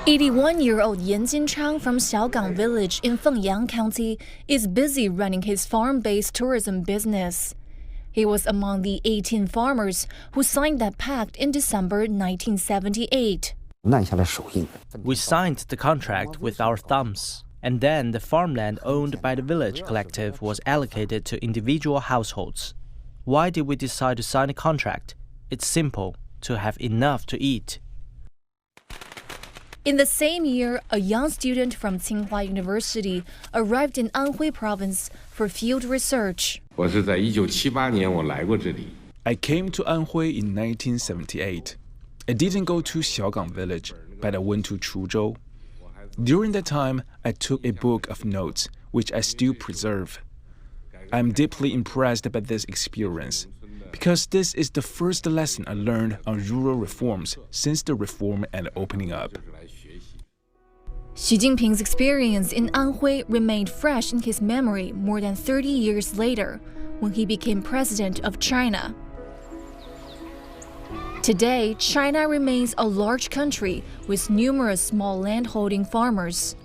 81-year-old Yan Jinchang from Xiaogang Village in Fengyang County is busy running his farm-based tourism business. He was among the 18 farmers who signed that pact in December 1978. We signed the contract with our thumbs, and then the farmland owned by the village collective was allocated to individual households. Why did we decide to sign a contract? It's simple, to have enough to eat. In the same year, a young student from Tsinghua University arrived in Anhui province for field research. I came to Anhui in 1978. I didn't go to Xiaogang Village, but I went to Chuzhou. During that time, I took a book of notes, which I still preserve. I'm deeply impressed by this experience, because this is the first lesson I learned on rural reforms since the reform and opening up. Xi Jinping's experience in Anhui remained fresh in his memory more than 30 years later, when he became president of China. Today, China remains a large country with numerous small landholding farmers.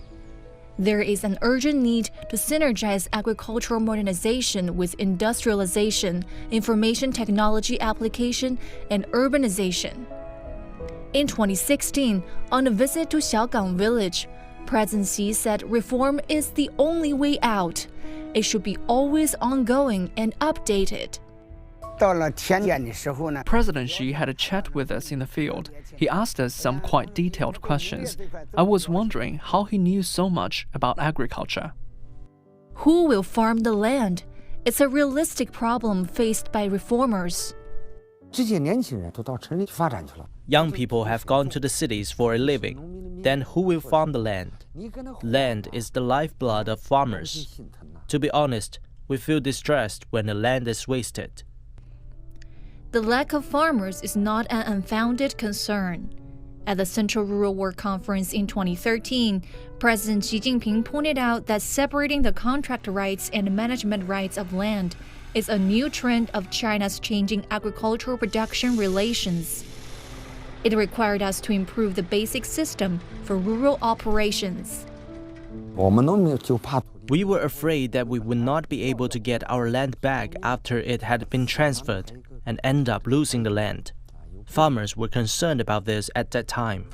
There is an urgent need to synergize agricultural modernization with industrialization, information technology application, and urbanization. In 2016, on a visit to Xiaogang Village, President Xi said reform is the only way out. It should be always ongoing and updated. President Xi had a chat with us in the field. He asked us some quite detailed questions. I was wondering how he knew so much about agriculture. Who will farm the land? It's a realistic problem faced by reformers. Young people have gone to the cities for a living. Then who will farm the land? Land is the lifeblood of farmers. To be honest, we feel distressed when the land is wasted. The lack of farmers is not an unfounded concern. At the Central Rural Work Conference in 2013, President Xi Jinping pointed out that separating the contract rights and management rights of land is a new trend of China's changing agricultural production relations. It required us to improve the basic system for rural operations. We were afraid that we would not be able to get our land back after it had been transferred and end up losing the land. Farmers were concerned about this at that time.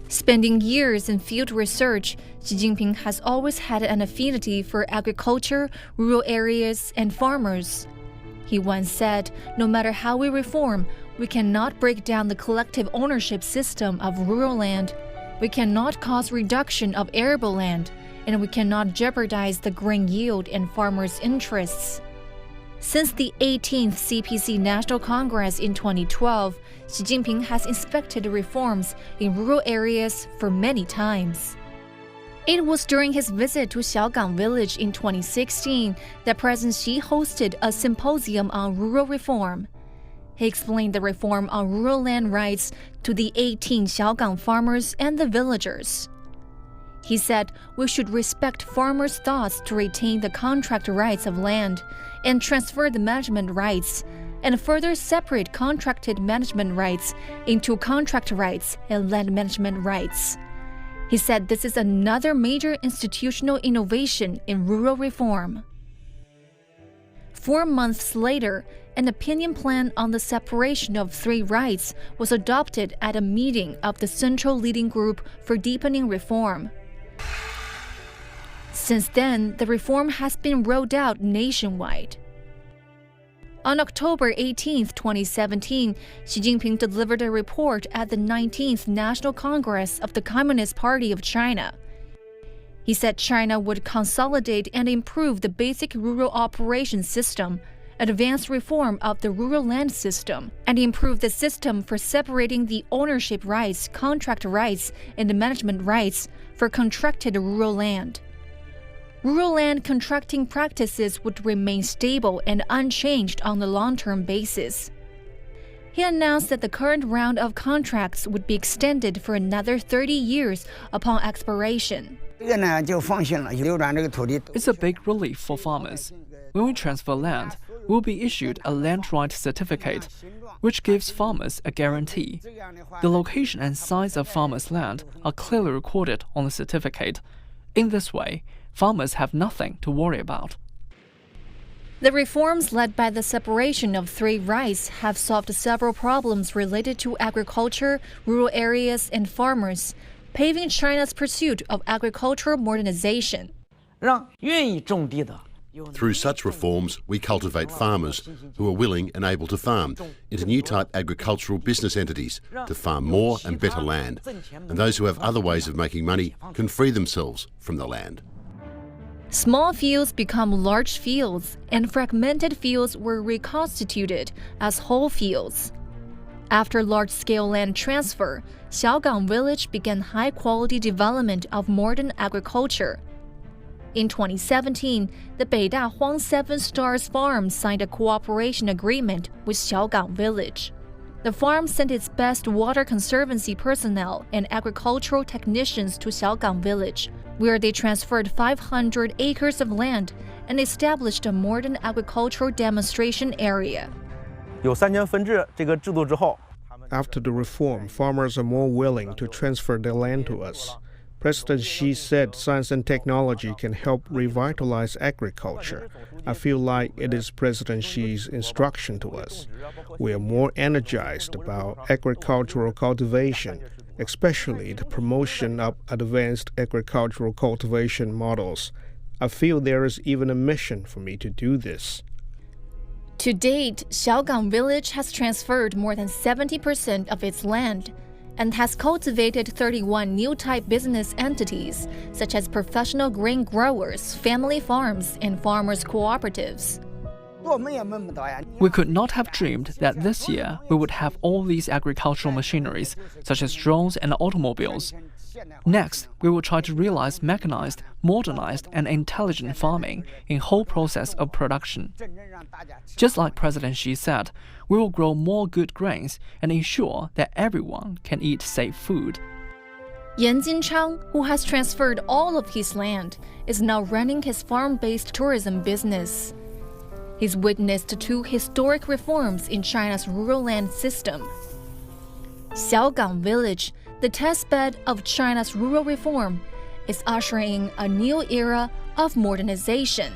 Spending years in field research, Xi Jinping has always had an affinity for agriculture, rural areas, and farmers. He once said, no matter how we reform, we cannot break down the collective ownership system of rural land, we cannot cause reduction of arable land, and we cannot jeopardize the grain yield and farmers' interests. Since the 18th CPC National Congress in 2012, Xi Jinping has inspected reforms in rural areas for many times. It was during his visit to Xiaogang Village in 2016 that President Xi hosted a symposium on rural reform. He explained the reform on rural land rights to the 18 Xiaogang farmers and the villagers. He said we should respect farmers' thoughts to retain the contract rights of land and transfer the management rights, and further separate contracted management rights into contract rights and land management rights. He said this is another major institutional innovation in rural reform. 4 months later, an opinion plan on the separation of 3 rights was adopted at a meeting of the Central Leading Group for Deepening Reform. Since then, the reform has been rolled out nationwide. On October 18, 2017, Xi Jinping delivered a report at the 19th National Congress of the Communist Party of China. He said China would consolidate and improve the basic rural operation system, advance reform of the rural land system, and improve the system for separating the ownership rights, contract rights, and the management rights for contracted rural land. Rural land contracting practices would remain stable and unchanged on the long-term basis. He announced that the current round of contracts would be extended for another 30 years upon expiration. It's a big relief for farmers. When we transfer land, we'll be issued a land right certificate. which gives farmers a guarantee. The location and size of farmers' land are clearly recorded on the certificate. In this way, farmers have nothing to worry about. The reforms led by the separation of three rights have solved several problems related to agriculture, rural areas, and farmers, paving China's pursuit of agricultural modernization. Through such reforms, we cultivate farmers who are willing and able to farm into new type agricultural business entities to farm more and better land. And those who have other ways of making money can free themselves from the land. Small fields become large fields, and fragmented fields were reconstituted as whole fields. After large-scale land transfer, Xiaogang Village began high-quality development of modern agriculture. In 2017, the Beida Huang Seven Stars Farm signed a cooperation agreement with Xiaogang Village. The farm sent its best water conservancy personnel and agricultural technicians to Xiaogang Village, where they transferred 500 acres of land and established a modern agricultural demonstration area. After the reform, farmers are more willing to transfer their land to us. President Xi said science and technology can help revitalize agriculture. I feel like it is President Xi's instruction to us. We are more energized about agricultural cultivation, especially the promotion of advanced agricultural cultivation models. I feel there is even a mission for me to do this. To date, Xiaogang Village has transferred more than 70% of its land and has cultivated 31 new type business entities, such as professional grain growers, family farms, and farmers' cooperatives. We could not have dreamed that this year we would have all these agricultural machineries, such as drones and automobiles. Next, we will try to realize mechanized, modernized, and intelligent farming in whole process of production. Just like President Xi said, we will grow more good grains and ensure that everyone can eat safe food. Yan Jinchang, who has transferred all of his land, is now running his farm-based tourism business. He's witnessed two historic reforms in China's rural land system. Xiaogang Village, the testbed of China's rural reform, is ushering in a new era of modernization.